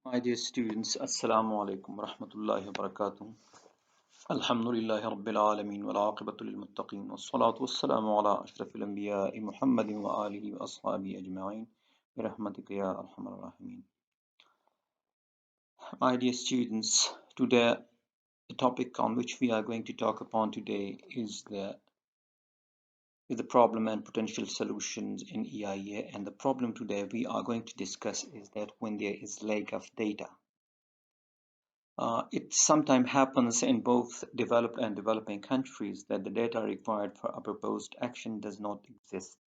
My dear students, Assalamu alaikum wa rahmatullahi wa barakatuh. Alhamdulillahi Rabbil Alameen wal aqibatu lil muttaqeen was salatu was salamu ala ashrafil anbiya'i Muhammadin wa alihi wa ashabihi ajma'in bi rahmatika ya arhamar rahimin. My dear students, today the topic on which we are going to talk upon today is the problem and potential solutions in EIA, and the problem today we are going to discuss is that when there is lack of data. It sometimes happens in both developed and developing countries that the data required for a proposed action does not exist.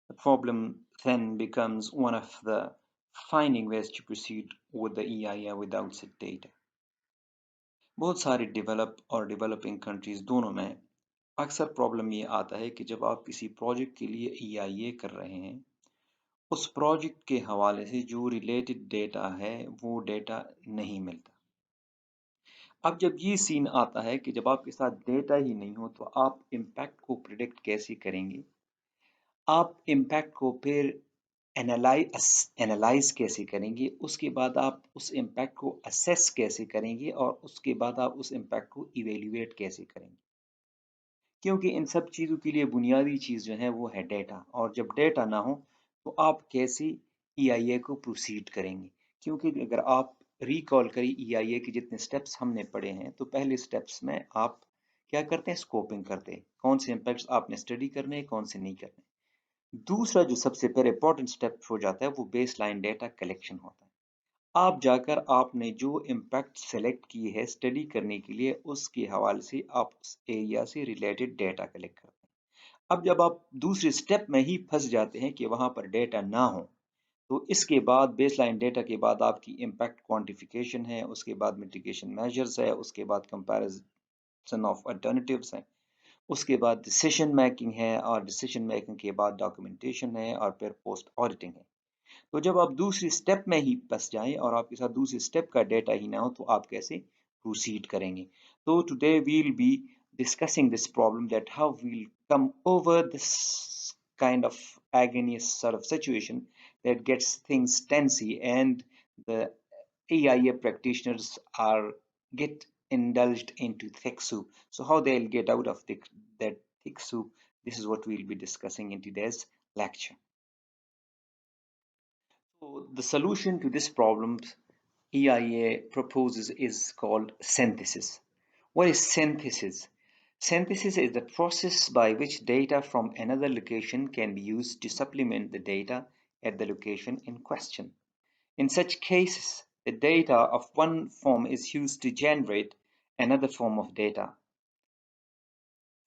The problem then becomes one of the finding ways to proceed with the EIA without said data. बहुत सारे develop और developing countries दोनों में अक्सर problem ये आता है कि जब आप किसी प्रोजेक्ट के लिए EIA कर रहे हैं, उस प्रोजेक्ट के हवाले से जो रिलेटेड डेटा है वो डेटा नहीं मिलता। अब जब ये सीन आता है कि जब आपके साथ डेटा ही नहीं हो तो आप इम्पैक्ट को प्रिडिक्ट कैसे करेंगे, आप इम्पैक्ट को फिर एनालाइज कैसे करेंगे, उसके बाद आप उस इम्पैक्ट को असेस कैसे करेंगे और उसके बाद आप उस इम्पैक्ट को इवेल्युएट कैसे करेंगे, क्योंकि इन सब चीज़ों के लिए बुनियादी चीज़ जो है वो है डेटा। और जब डेटा ना हो तो आप कैसे EIA को प्रोसीड करेंगे, क्योंकि अगर आप रिकॉल करें EIA के जितने स्टेप्स हमने पढ़े हैं तो पहले स्टेप्स में आप क्या करते हैं, स्कोपिंग करते हैं, कौन से इम्पैक्ट्स आपने स्टडी करने हैं, कौन से नहीं करने। दूसरा जो सबसे पहले इंपॉर्टेंट स्टेप हो जाता है वो बेसलाइन डेटा कलेक्शन होता है। आप जाकर आपने जो इम्पैक्ट सेलेक्ट किए है स्टडी करने के लिए उसके हवाले से आप उस एरिया से रिलेटेड डेटा कलेक्ट करते हैं। अब जब आप दूसरे स्टेप में ही फंस जाते हैं कि वहां पर डेटा ना हो, तो इसके बाद बेसलाइन डेटा के बाद आपकी इम्पैक्ट क्वांटिफिकेशन है, उसके बाद मिटिगेशन मेजर्स है, उसके बाद कंपैरिजन ऑफ अल्टरनेटिव्स है, उसके बाद डिसीजन मेकिंग है, और डिसीजन मेकिंग के बाद डॉक्यूमेंटेशन है, और फिर पोस्ट ऑडिटिंग है। तो जब आप दूसरी स्टेप में ही फंस जाएं और आपके साथ दूसरी स्टेप का डेटा ही ना हो तो आप कैसे प्रोसीड करेंगे। तो today we will be discussing this problem, that how we'll come over this kind of agonious sort of situation that gets things tensy, and the EIA practitioners are get indulged into thick soup. So how they'll get out of that thick soup, this is what we'll be discussing in today's lecture. So the solution to this problem EIA proposes is called synthesis. What is synthesis? Synthesis is the process by which data from another location can be used to supplement the data at the location in question. In such cases, the data of one form is used to generate another form of data.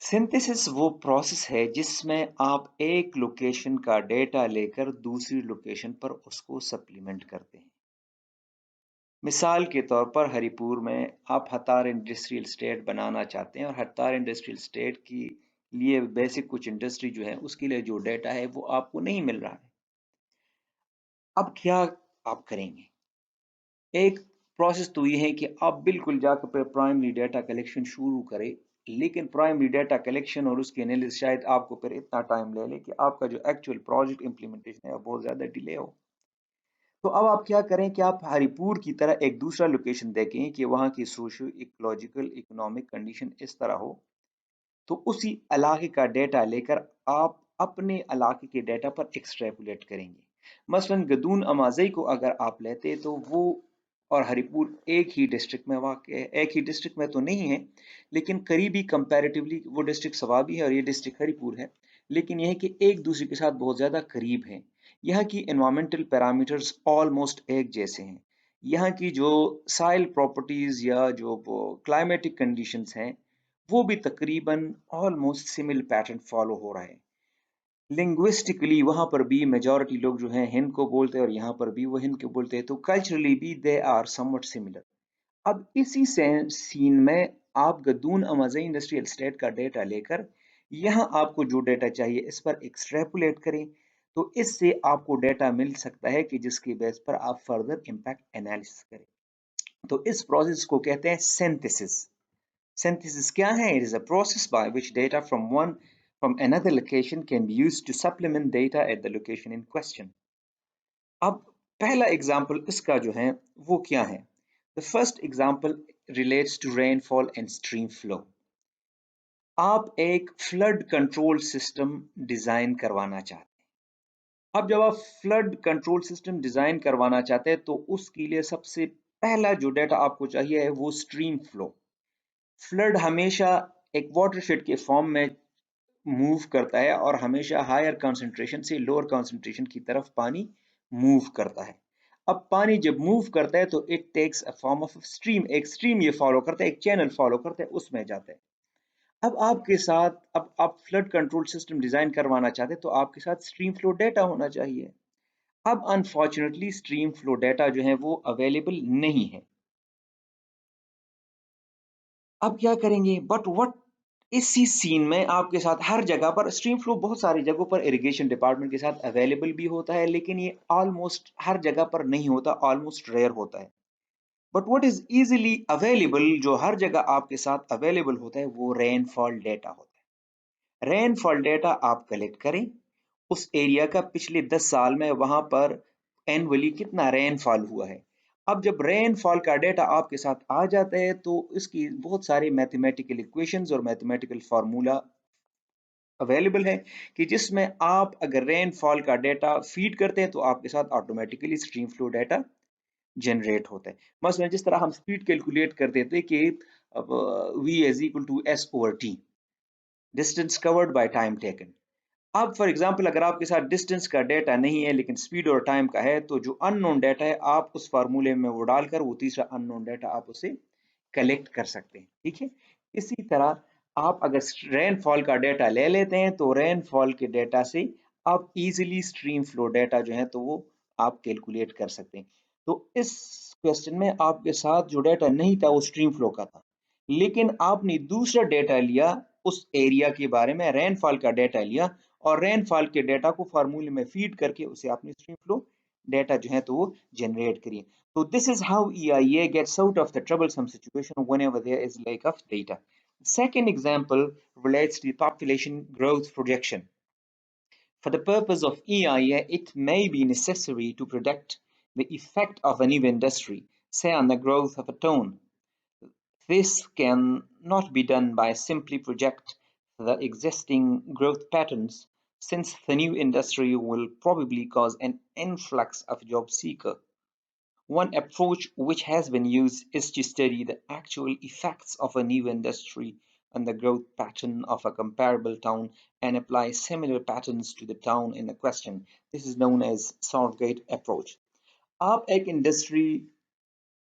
Synthesis वो process है जिसमें आप एक location का data लेकर दूसरी location पर उसको सप्लीमेंट करते हैं। मिसाल के तौर पर हरिपुर में आप हतार इंडस्ट्रियल स्टेट बनाना चाहते हैं, और हतार इंडस्ट्रियल स्टेट की लिए बेसिक कुछ इंडस्ट्री जो है उसके लिए जो डेटा है वो आपको नहीं मिल रहा है। अब क्या आप करेंगे? एक प्रोसेस तो ये है कि आप बिल्कुल जाकर प्राइमरी डेटा कलेक्शन शुरू करें, लेकिन प्राइमरी डेटा कलेक्शन और उसकी एनालिसिस शायद आपको फिर इतना टाइम ले ले कि आपका जो एक्चुअल प्रोजेक्ट इंप्लीमेंटेशन है वो बहुत ज़्यादा डिले हो। तो अब आप क्या करें कि आप हरिपुर की तरह एक दूसरा लोकेशन देखें कि वहाँ की सोशो इकोलॉजिकल इकोनॉमिक कंडीशन इस तरह हो, तो उसी इलाके का डेटा लेकर आप अपने इलाके के डेटा पर एक्सट्रैपुलेट करेंगे। मसलन गदून अमाज़ई को अगर आप लेते तो वो और हरिपुर एक ही डिस्ट्रिक्ट में वाक़ है, एक ही डिस्ट्रिक्ट में तो नहीं है, लेकिन करीबी कंपैरेटिवली वो डिस्ट्रिक्ट सवाबी है और ये डिस्ट्रिक्ट हरिपुर है, लेकिन यह है कि एक दूसरे के साथ बहुत ज़्यादा करीब हैं। यहाँ की एनवायरमेंटल पैरामीटर्स ऑलमोस्ट एक जैसे हैं। यहाँ की जो सॉइल प्रॉपर्टीज़ या जो वो क्लाइमेटिक कंडीशंस हैं वो भी तकरीबन ऑलमोस्ट सिमिलर पैटर्न फॉलो हो रहा है। लिंग्विस्टिकली वहाँ पर भी मेजॉरिटी लोग जो हैं हिंद को बोलते हैं और यहाँ पर भी वो हिंद को बोलते हैं, तो कल्चरली भी दे आर समवट सिमिलर। अब इसी सीन में आप गद्दून अमाज़ई इंडस्ट्रियल स्टेट का डेटा लेकर यहाँ आपको जो डेटा चाहिए इस पर एक्सट्रैपुलेट करें, तो इससे आपको डेटा मिल सकता है कि जिसके बेस पर आप फर्दर इम्पैक्ट एनालिसिस करें। तो इस प्रोसेस को कहते हैं सिंथेसिस। Synthesis क्या है? It is a process by which data from another location can be used to supplement data at the location in question. अब पहला एग्जाम्पल इसका जो है वो क्या है? The first example relates to rainfall and stream flow. आप एक फ्लड कंट्रोल सिस्टम डिजाइन करवाना चाहते हैं। अब जब आप फ्लड कंट्रोल सिस्टम डिजाइन करवाना चाहते हैं तो उसके लिए सबसे पहला जो डेटा आपको चाहिए है वो स्ट्रीम फ्लो। फ्लड हमेशा एक वाटरशेड के फॉर्म में मूव करता है और हमेशा हायर कंसंट्रेशन से लोअर कंसंट्रेशन की तरफ पानी मूव करता है। अब पानी जब मूव करता है तो it takes a form of stream, एक स्ट्रीम ये फॉलो करता है, एक चैनल फॉलो करता है, उसमें जाता है। अब आपके साथ, अब आप फ्लड कंट्रोल सिस्टम डिजाइन करवाना चाहते हैं तो आपके साथ स्ट्रीम फ्लो डेटा होना चाहिए। अब अनफॉर्चुनेटली स्ट्रीम फ्लो डेटा जो है वो अवेलेबल नहीं है। अब क्या करेंगे? बट व्हाट, इसी सीन में आपके साथ हर जगह पर स्ट्रीम फ्लो बहुत सारी जगहों पर इरिगेशन डिपार्टमेंट के साथ अवेलेबल भी होता है, लेकिन ये ऑलमोस्ट हर जगह पर नहीं होता, ऑलमोस्ट रेयर होता है। But what is easily available, जो हर जगह आपके साथ अवेलेबल होता है, वो रेनफॉल डेटा होता है। रेनफॉल डेटा आप कलेक्ट करें, उस एरिया का पिछले 10 साल में वहां पर एनुअली कितना रेनफॉल हुआ है। अब जब रेनफॉल का डेटा आपके साथ आ जाता है तो इसकी बहुत सारे मैथमेटिकल इक्वेशंस और मैथमेटिकल फार्मूला अवेलेबल है कि जिसमें आप अगर रेनफॉल का डेटा फीड करते हैं तो आपके साथ automatically stream flow data generate होता है। मसलन जिस तरह हम स्पीड कैलकुलेट करते थे कि v is equal to s over t, distance covered by time taken. अब फॉर एग्जांपल अगर आपके साथ डिस्टेंस का डेटा नहीं है लेकिन स्पीड और टाइम का है, तो जो अननोन डेटा है आप उस फार्मूले में वो डालकर वो तीसरा अननोन डेटा आप उसे कलेक्ट कर सकते हैं। ठीक है, इसी तरह आप अगर रेनफॉल का डेटा ले लेते हैं तो रेनफॉल के डेटा से आप इजीली स्ट्रीम फ्लो डेटा जो है तो वो आप कैलकुलेट कर सकते हैं। तो इस क्वेश्चन में आपके साथ जो डेटा नहीं था वो स्ट्रीम फ्लो का था, लेकिन आपने दूसरा डेटा लिया, उस एरिया के बारे में रेनफॉल का डेटा लिया और रेनफॉल के डेटा को फार्मूले में फीड करके उसे आपने स्ट्रीम फ्लो डेटा जो है तो वो जनरेट करिए। So this is how EIA gets out of the troublesome situation whenever there is lack of data. Second example relates to the population growth projection. For the purpose of EIA, it may be necessary to predict the effect of a new industry, say on the growth of a town. This can not be done by simply project the existing growth patterns, since the new industry will probably cause an influx of job seekers. One approach which has been used is to study the actual effects of a new industry on the growth pattern of a comparable town and apply similar patterns to the town in the question. This is known as Southgate approach. आप एक industry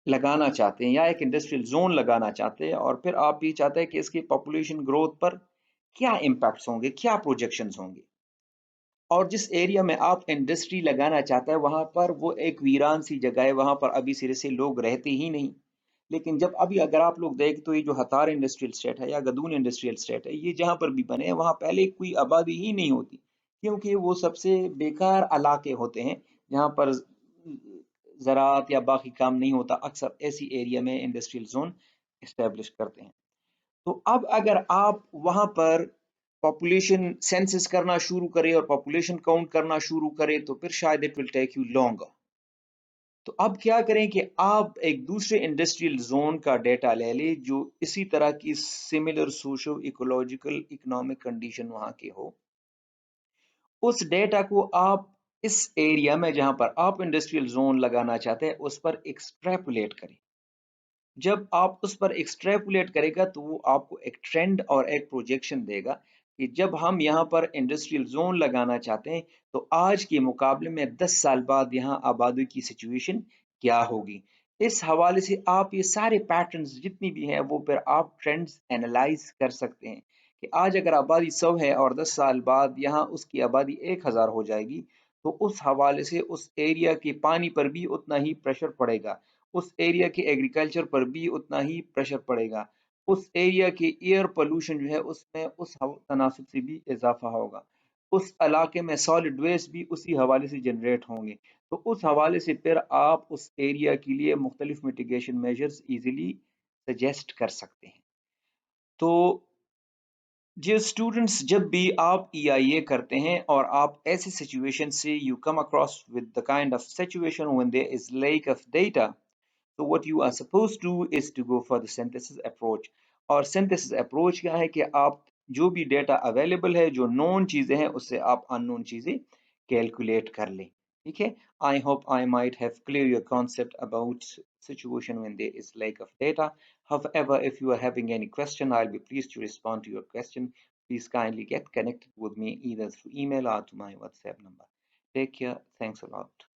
लगाना चाहते हैं या एक industrial zone लगाना चाहते हैं और फिर आप भी चाहते हैं कि इसकी पॉपुलेशन ग्रोथ पर क्या इम्पैक्ट्स होंगे, क्या प्रोजेक्शंस होंगे। और जिस एरिया में आप इंडस्ट्री लगाना चाहते हैं वहां पर वो एक वीरान सी जगह है, वहां पर अभी सिरे से लोग रहते ही नहीं। लेकिन जब अभी अगर आप लोग देखें तो ये जो हतार इंडस्ट्रियल स्टेट है या गदून इंडस्ट्रियल स्टेट है, ये जहां पर भी बने हैं वहां पहले कोई आबादी ही नहीं होती, क्योंकि वो सबसे बेकार इलाके होते हैं जहां पर ज़राअत या बाकी काम नहीं होता। अक्सर ऐसी एरिया में इंडस्ट्रियल जोन इस्टेब्लिश करते हैं। तो अब अगर आप वहां पर पॉपुलेशन सेंसस करना शुरू करें और पॉपुलेशन काउंट करना शुरू करें तो फिर शायद it will take you longer. तो अब क्या करें कि आप एक दूसरे इंडस्ट्रियल जोन का डेटा ले लें जो इसी तरह की similar socio ecological economic condition वहां के हो। उस डेटा को आप इस एरिया में जहां पर आप इंडस्ट्रियल जोन लगाना चाहते हैं उस पर एक्सट्रैपुलेट करें। जब आप उस पर एक्सट्रैपुलेट करेगा तो वो आपको एक ट्रेंड और एक प्रोजेक्शन देगा कि जब हम यहाँ पर इंडस्ट्रियल जोन लगाना चाहते हैं तो आज के मुकाबले में 10 साल बाद यहाँ आबादी की सिचुएशन क्या होगी। इस हवाले से आप ये सारे पैटर्न्स जितनी भी हैं वो फिर आप ट्रेंड्स एनालाइज कर सकते हैं कि आज अगर आबादी 100 है और 10 साल बाद यहाँ उसकी आबादी 1000 हो जाएगी, तो उस हवाले से उस एरिया के पानी पर भी उतना ही प्रेशर पड़ेगा, उस एरिया के एग्रीकल्चर पर भी उतना ही प्रेशर पड़ेगा, उस एरिया के एयर पोल्यूशन जो है उसमें उस तनासब से भी इजाफा होगा, उस इलाके में सॉलिड वेस्ट भी उसी हवाले से जनरेट होंगे। तो उस हवाले से फिर आप उस एरिया के लिए मुख्तलिफ मिटिगेशन मेजर्स इजीली सजेस्ट कर सकते हैं। तो डियर स्टूडेंट्स, जब भी आप EIA करते हैं और आप ऐसी सिचुएशन से you come across with the kind of situation when there is lack of data, so what you are supposed to do is to go for the synthesis approach. और synthesis approach क्या है कि आप जो भी data available है, जो known चीजें हैं, उससे आप अननोन चीजें कैलकुलेट कर लें। ठीक है, I hope I might have clear your concept about situation when there is lack of data. However, if you are having any question, I'll be pleased to respond to your question. Please kindly get connected with me either through email or to my WhatsApp number. Take care. Thanks a lot.